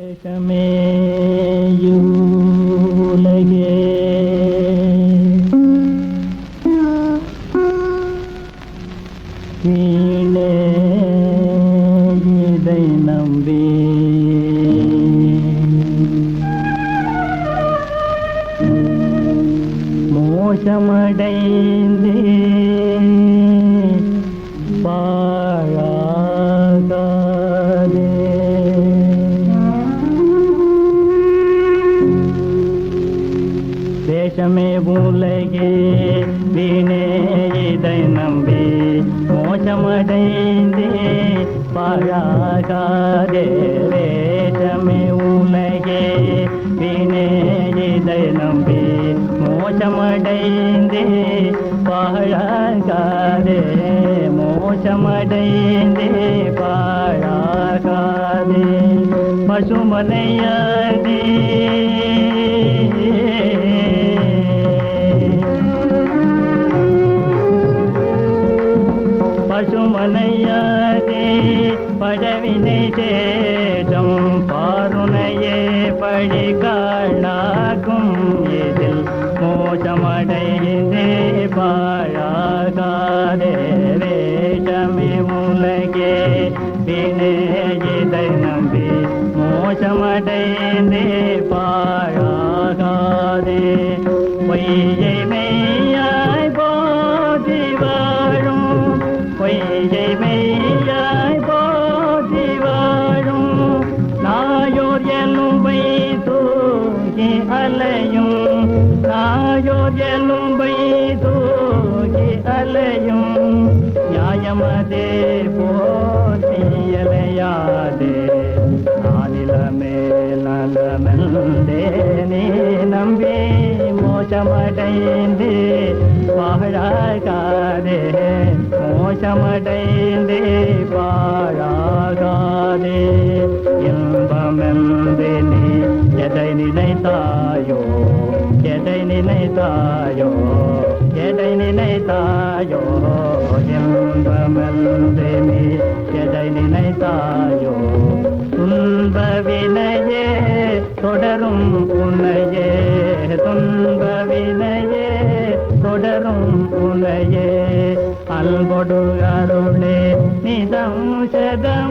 தேசமேயுலகே கீழே இதை நம்பி மோசமடைந்தே பாழாகாதே. தேசமே உலகே வீணே இதை நம்பி மோசமடைந்தே பாழாகாதே. தேசமே உலகே வீணே இதை நம்பி மோசமடைந்தே பாழாகாதே. மோசமடைந்தே பாழாகாதே. பசுமனையாதே பசுமனையாதே பழவினை சேதம் பாருணையே பழிகாணாகும். இதில் மோசமடைந்தே பாழாகாதே. வேஷமே உலகே வீணே இதை நம்பி மோசமடைந்தே பாழாகாதே. பொய்யை மெய்யாய் போதி வாழும் பொய்யை மெய்யாய் போதி வாழும் நாயோர் எலும்பை தூக்கி அலையும். நாயோர் எலும்பை தூக்கி அலையும். நியாயமதே போற்றியலையாதே. நானிலமே நலமெல்லே நீ நம்பி மோசமடைந்தே பாழாகாதே. மோசமடைந்தே பாழாகாதே. இன்பமெல்லே நீ எதை நினைத்தாயோ எதை நினைத்தாயோ எதை நினைத்தாயோ. இன்பமெல்லே நீ எதை நினைத்தாயோ. துன்ப வினையே தொடரும் உன்னையே. துன்ப வினையே தொடரும் உன்னையே. அல்பொடு அருளே நிதம் சதம்